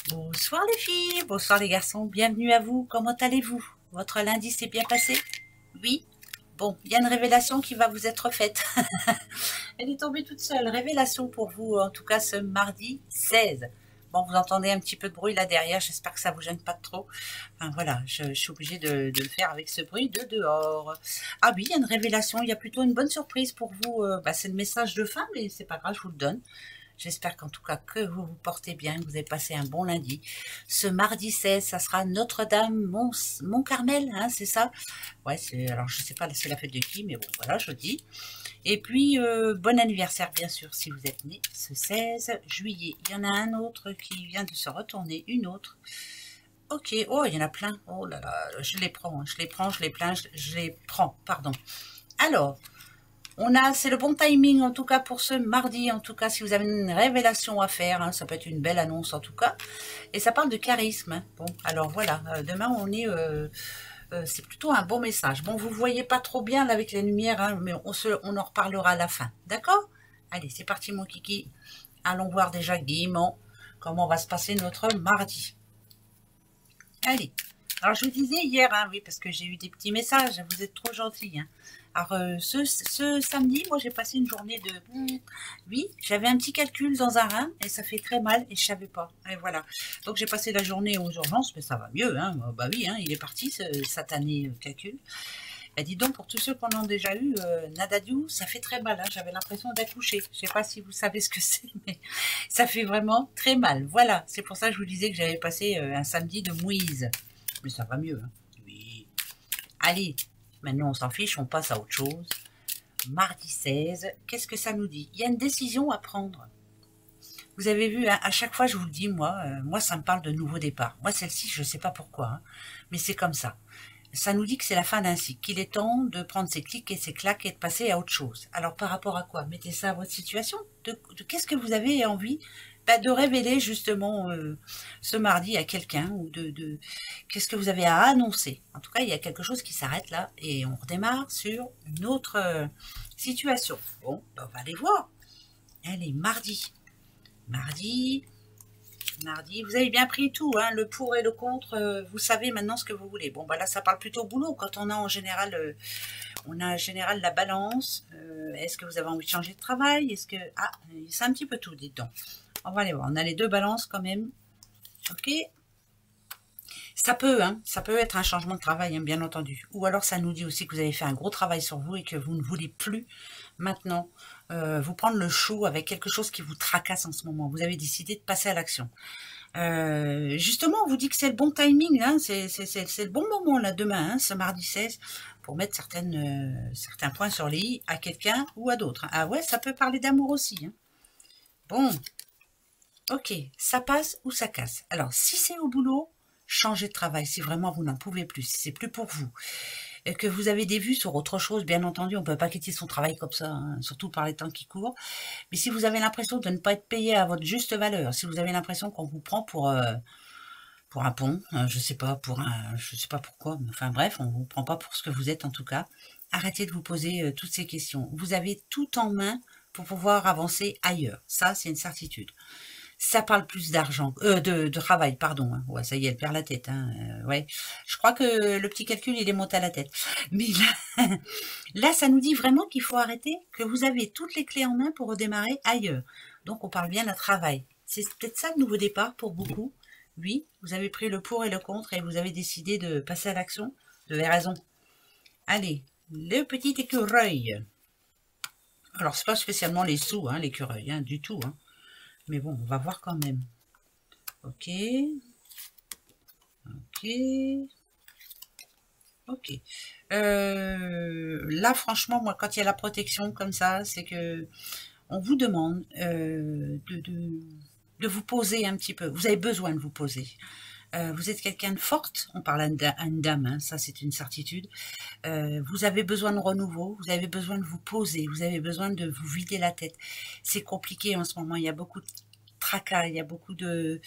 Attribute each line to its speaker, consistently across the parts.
Speaker 1: Bonsoir les filles, bonsoir les garçons, bienvenue à vous, comment allez-vous? Votre lundi s'est bien passé? Oui? Bon, il y a une révélation qui va vous être faite. Elle est tombée toute seule, révélation pour vous, en tout cas ce mardi 16. Bon, vous entendez un petit peu de bruit là derrière, j'espère que ça vous gêne pas trop. Enfin voilà, je suis obligée de le faire avec ce bruit de dehors. Ah oui, il y a une révélation, il y a plutôt une bonne surprise pour vous. C'est le message de fin, mais c'est pas grave, je vous le donne. J'espère qu'en tout cas que vous vous portez bien, que vous avez passé un bon lundi. Ce mardi 16, ça sera Notre-Dame Mont-Carmel, hein, c'est ça? Ouais, alors je sais pas, c'est la fête de qui, mais bon, voilà, je le dis. Et puis, bon anniversaire, bien sûr, si vous êtes né ce 16 juillet. Il y en a un autre qui vient de se retourner, une autre. Ok, oh, il y en a plein. Oh là là, je les prends, je les prends, je les plains, je les prends, pardon. Alors, c'est le bon timing en tout cas pour ce mardi, en tout cas si vous avez une révélation à faire, hein, ça peut être une belle annonce en tout cas, et ça parle de charisme. Hein. Bon, alors voilà, demain c'est plutôt un bon message. Bon, vous voyez pas trop bien là, avec les lumières, hein, mais on en reparlera à la fin, d'accord? Allez, c'est parti mon kiki, allons voir déjà gaiement comment va se passer notre mardi. Allez, alors je vous disais hier, hein, oui, parce que j'ai eu des petits messages, vous êtes trop gentils. Hein. Alors ce samedi, moi j'ai passé une journée de... Oui, j'avais un petit calcul dans un rein et ça fait très mal et je savais pas. Et voilà. Donc j'ai passé la journée aux urgences, mais ça va mieux. Hein. Bah oui, hein, il est parti ce satané calcul. Bah, dis donc, pour tous ceux qu'on a déjà eu, Nadadiou, ça fait très mal. Hein. J'avais l'impression d'accoucher. Je sais pas si vous savez ce que c'est, mais ça fait vraiment très mal. Voilà, c'est pour ça que je vous disais que j'avais passé un samedi de mouise. Mais ça va mieux. Hein. Oui. Allez, maintenant on s'en fiche, on passe à autre chose. Mardi 16, qu'est-ce que ça nous dit? Il y a une décision à prendre. Vous avez vu, hein, à chaque fois je vous le dis, moi ça me parle de nouveau départ. Moi celle-ci, je ne sais pas pourquoi, hein, mais c'est comme ça. Ça nous dit que c'est la fin d'un cycle, qu'il est temps de prendre ses clics et ses claques et de passer à autre chose. Alors par rapport à quoi? Mettez ça à votre situation. De qu'est-ce que vous avez envie de révéler justement ce mardi à quelqu'un ou qu'est-ce que vous avez à annoncer. En tout cas, il y a quelque chose qui s'arrête là et on redémarre sur une autre situation. Bon, on va aller voir. Allez, mardi. Mardi, vous avez bien pris tout, hein, le pour et le contre, vous savez maintenant ce que vous voulez. Bon, bah là, ça parle plutôt boulot. Quand on a en général, la balance. Est-ce que vous avez envie de changer de travail? Est-ce que... Ah, c'est un petit peu tout, dites donc. On va aller voir. On a les deux balances quand même. Ok. Ça peut être un changement de travail, hein, bien entendu. Ou alors ça nous dit aussi que vous avez fait un gros travail sur vous et que vous ne voulez plus maintenant vous prendre le chou avec quelque chose qui vous tracasse en ce moment. Vous avez décidé de passer à l'action. Justement, on vous dit que c'est le bon timing, hein, c'est le bon moment là demain, hein, ce mardi 16, pour mettre certains points sur les i à quelqu'un ou à d'autres. Ah ouais, ça peut parler d'amour aussi. Hein. Bon, ok, ça passe ou ça casse. Alors, si c'est au boulot, changez de travail si vraiment vous n'en pouvez plus, si c'est plus pour vous. Et que vous avez des vues sur autre chose, bien entendu, on ne peut pas quitter son travail comme ça, hein, surtout par les temps qui courent. Mais si vous avez l'impression de ne pas être payé à votre juste valeur, si vous avez l'impression qu'on vous prend pour un pont, je sais pas, je sais pas pourquoi, mais enfin bref, on vous prend pas pour ce que vous êtes en tout cas. Arrêtez de vous poser toutes ces questions. Vous avez tout en main pour pouvoir avancer ailleurs. Ça, c'est une certitude. Ça parle plus d'argent, de travail, pardon. Hein. Ouais, ça y est, elle perd la tête. Hein. Ouais, je crois que le petit calcul, il est monté à la tête. Mais là, là, ça nous dit vraiment qu'il faut arrêter, que vous avez toutes les clés en main pour redémarrer ailleurs. Donc, on parle bien d'un travail. C'est peut-être ça le nouveau départ pour beaucoup. Oui, vous avez pris le pour et le contre et vous avez décidé de passer à l'action. Vous avez raison. Allez, le petit écureuil. Alors, c'est pas spécialement les sous, hein, l'écureuil, hein, du tout. Hein. Mais bon, on va voir quand même. Ok. Ok. Ok. Là, franchement, moi, quand il y a la protection comme ça, c'est que on vous demande de vous poser un petit peu. Vous avez besoin de vous poser. Vous êtes quelqu'un de forte, on parle à une dame, hein, ça c'est une certitude. Vous avez besoin de renouveau, vous avez besoin de vous poser, vous avez besoin de vous vider la tête. C'est compliqué en ce moment, il y a beaucoup de tracas, il y a beaucoup de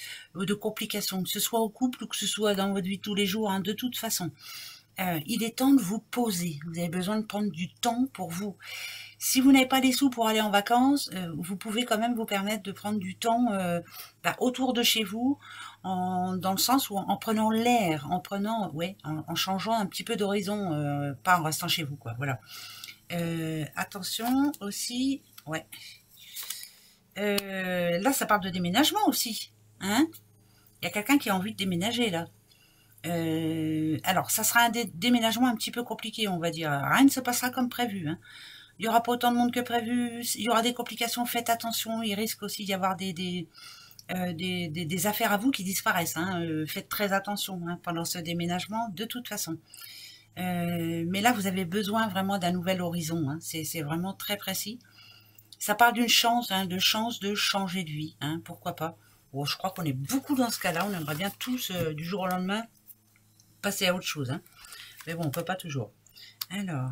Speaker 1: complications, que ce soit au couple ou que ce soit dans votre vie de tous les jours, hein, de toute façon. il est temps de vous poser. Vous avez besoin de prendre du temps pour vous. Si vous n'avez pas les sous pour aller en vacances, vous pouvez quand même vous permettre de prendre du temps autour de chez vous, dans le sens où en prenant l'air, en prenant, ouais, en changeant un petit peu d'horizon, pas en restant chez vous, quoi. Voilà. Attention aussi, ouais. Là, ça parle de déménagement aussi, hein. Il y a quelqu'un qui a envie de déménager là. Alors, ça sera un déménagement un petit peu compliqué, on va dire. Rien ne se passera comme prévu, hein. Il n'y aura pas autant de monde que prévu, il y aura des complications, faites attention, il risque aussi d'y avoir des affaires à vous qui disparaissent, hein. Faites très attention, hein, pendant ce déménagement, de toute façon. Mais là, vous avez besoin vraiment d'un nouvel horizon, hein. C'est vraiment très précis. Ça parle d'une chance, hein, de changer de vie, hein, pourquoi pas. Bon, je crois qu'on est beaucoup dans ce cas-là, on aimerait bien tous, du jour au lendemain, passer à autre chose, hein. Mais bon, on peut pas toujours. Alors...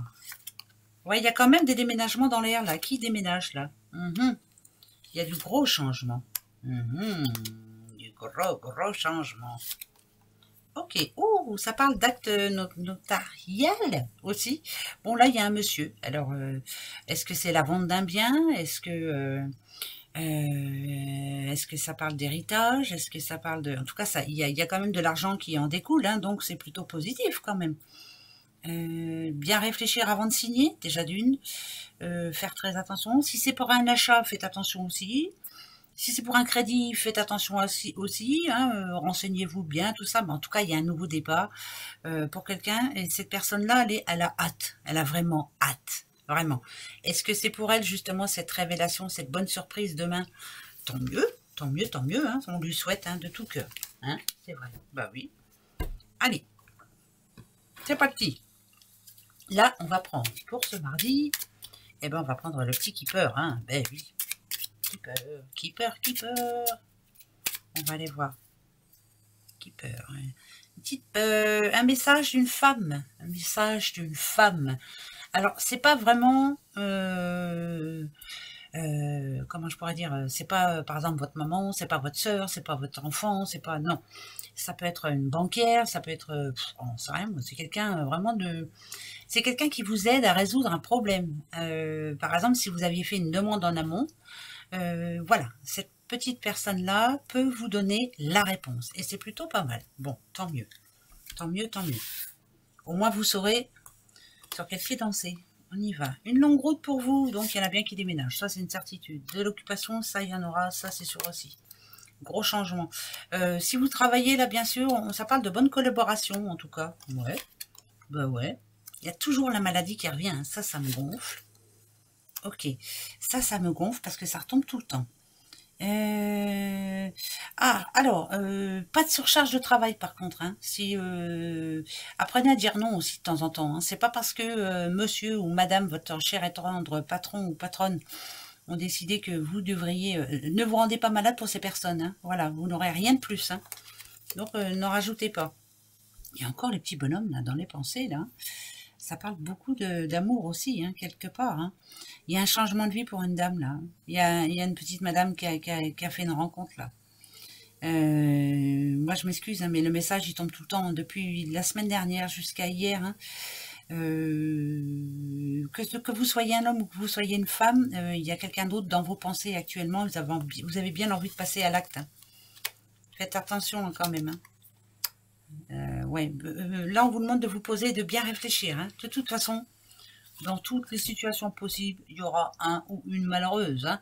Speaker 1: ouais, il y a quand même des déménagements dans l'air, là. Qui déménage, là? Il y a du gros changement. Du gros changement. Ok. Oh, ça parle d'acte notarial aussi. Bon, là, il y a un monsieur. Alors, est-ce que c'est la vente d'un bien? Est-ce que ça parle d'héritage? Est-ce que ça parle de... En tout cas, il y a quand même de l'argent qui en découle, hein, donc c'est plutôt positif quand même. Bien réfléchir avant de signer, déjà d'une. Faire très attention. Si c'est pour un achat, faites attention aussi. Si c'est pour un crédit, faites attention aussi, hein, renseignez-vous bien, tout ça. Mais en tout cas, il y a un nouveau départ pour quelqu'un. Et cette personne-là, elle a hâte. Elle a vraiment hâte. Vraiment. Est-ce que c'est pour elle, justement, cette révélation, cette bonne surprise demain? Tant mieux, tant mieux, tant mieux. Hein, on lui souhaite, hein, de tout cœur. Hein, c'est vrai. Bah oui. Allez. C'est parti. Là, on va prendre pour ce mardi, eh ben, on va prendre le petit keeper, hein. Ben oui. Keeper. On va aller voir. Keeper. Un message d'une femme. Un message d'une femme. Alors, c'est pas vraiment... comment je pourrais dire? C'est pas, par exemple, votre maman, c'est pas votre soeur, c'est pas votre enfant, c'est pas... Non. Ça peut être une banquière, ça peut être... on sait rien, c'est quelqu'un vraiment de... C'est quelqu'un qui vous aide à résoudre un problème. Par exemple, si vous aviez fait une demande en amont, voilà, cette petite personne-là peut vous donner la réponse. Et c'est plutôt pas mal. Bon, tant mieux. Tant mieux, tant mieux. Au moins, vous saurez sur quel pied danser. On y va. Une longue route pour vous, donc il y en a bien qui déménagent. Ça, c'est une certitude. De l'occupation, ça, il y en aura. Ça, c'est sûr aussi. Gros changement. Si vous travaillez, là, bien sûr, ça parle de bonne collaboration, en tout cas. Ouais. Bah ouais. Il y a toujours la maladie qui revient, hein. Ça me gonfle. Ok, ça me gonfle parce que ça retombe tout le temps. Ah, alors, pas de surcharge de travail par contre, hein. Si, apprenez à dire non aussi de temps en temps, hein. C'est pas parce que monsieur ou madame, votre cher et tendre patron ou patronne, ont décidé que vous devriez... ne vous rendez pas malade pour ces personnes, hein. Voilà, vous n'aurez rien de plus, hein. Donc, n'en rajoutez pas. Il y a encore les petits bonhommes là dans les pensées, là. Ça parle beaucoup d'amour aussi, hein, quelque part, hein. Il y a un changement de vie pour une dame, là. Il y a une petite madame qui a fait une rencontre, là. Moi, je m'excuse, hein, mais le message, il tombe tout le temps, depuis la semaine dernière jusqu'à hier, hein. Que vous soyez un homme ou que vous soyez une femme, il y a quelqu'un d'autre dans vos pensées actuellement. Vous avez bien envie de passer à l'acte, hein. Faites attention, hein, quand même, hein. Ouais, là, on vous demande de vous poser et de bien réfléchir, hein. De toute façon, dans toutes les situations possibles, il y aura un ou une malheureuse, hein.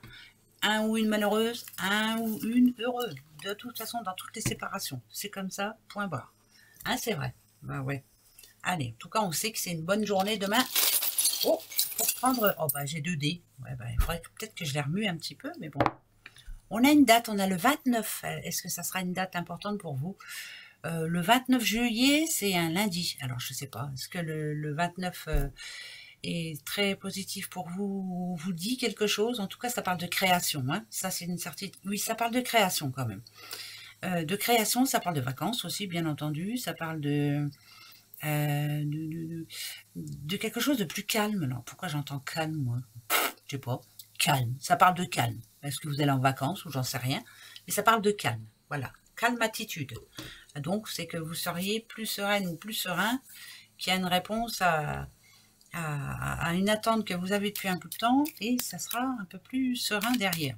Speaker 1: Un ou une malheureuse, un ou une heureuse. De toute façon, dans toutes les séparations. C'est comme ça, point barre. Hein, c'est vrai. Bah ouais. Allez, en tout cas, on sait que c'est une bonne journée demain. Oh, pour prendre... Oh, bah j'ai 2 dés. Ouais, bah, il faudrait peut-être que je les remue un petit peu, mais bon. On a une date, on a le 29. Est-ce que ça sera une date importante pour vous? Le 29 juillet, c'est un lundi. Alors, je ne sais pas. Est-ce que le 29 est très positif pour vous, vous dit quelque chose? En tout cas, ça parle de création, hein. Ça, c'est une certitude. Oui, ça parle de création quand même. De création, ça parle de vacances aussi, bien entendu. Ça parle de quelque chose de plus calme. Alors, pourquoi j'entends calme, moi? Je sais pas. Calme. Ça parle de calme. Est-ce que vous allez en vacances ou j'en sais rien? Mais ça parle de calme. Voilà. Calme attitude. Donc, c'est que vous seriez plus sereine ou plus serein qu'il y a une réponse à une attente que vous avez depuis un bout de temps, et ça sera un peu plus serein derrière.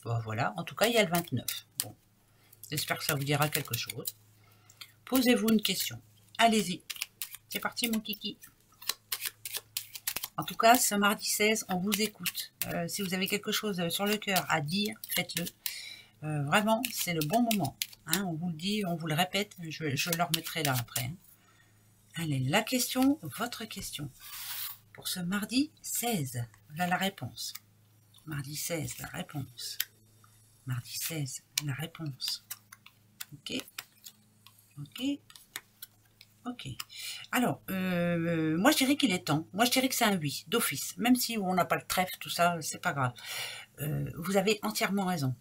Speaker 1: Bon, voilà, en tout cas, il y a le 29. Bon, j'espère que ça vous dira quelque chose. Posez-vous une question. Allez-y. C'est parti, mon kiki. En tout cas, ce mardi 16, on vous écoute. Si vous avez quelque chose sur le cœur à dire, faites-le. Vraiment, c'est le bon moment. Hein, on vous le dit, on vous le répète. Je le remettrai là après. Hein. Allez, la question, votre question. Pour ce mardi 16, voilà la réponse. Mardi 16, la réponse. Mardi 16, la réponse. Ok. Ok. Ok. Alors, moi je dirais qu'il est temps. Moi je dirais que c'est un oui, d'office. Même si on n'a pas le trèfle, tout ça, c'est pas grave. Vous avez entièrement raison.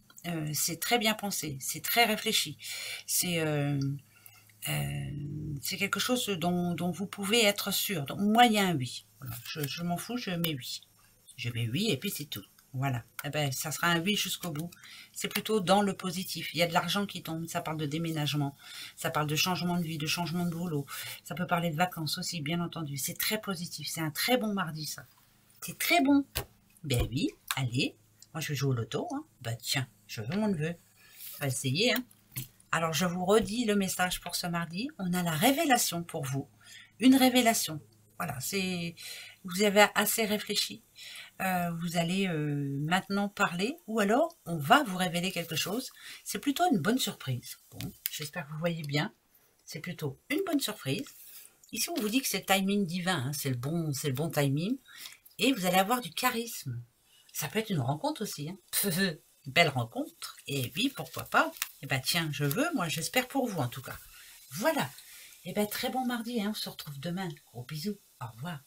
Speaker 1: C'est très bien pensé, c'est très réfléchi. C'est quelque chose dont vous pouvez être sûr. Donc, moi, il y a un oui. Voilà. Je m'en fous, je mets oui. Je mets oui et puis c'est tout. Voilà. Eh ben, ça sera un oui jusqu'au bout. C'est plutôt dans le positif. Il y a de l'argent qui tombe. Ça parle de déménagement. Ça parle de changement de vie, de changement de boulot. Ça peut parler de vacances aussi, bien entendu. C'est très positif. C'est un très bon mardi, ça. C'est très bon. Ben oui, allez. Moi, je vais jouer au loto. Hein. Ben tiens, je veux mon neveu. On va essayer, hein. Alors, je vous redis le message pour ce mardi. On a la révélation pour vous. Une révélation. Voilà, vous avez assez réfléchi. Vous allez maintenant parler, ou alors on va vous révéler quelque chose. C'est plutôt une bonne surprise. Bon, j'espère que vous voyez bien. C'est plutôt une bonne surprise. Ici, on vous dit que c'est le timing divin. Hein, c'est le bon timing. Et vous allez avoir du charisme. Ça peut être une rencontre aussi. Hein. Une belle rencontre. Et oui, pourquoi pas. Eh bien, tiens, je veux. Moi, j'espère pour vous, en tout cas. Voilà. Eh bien, très bon mardi. Hein. On se retrouve demain. Gros bisous. Au revoir.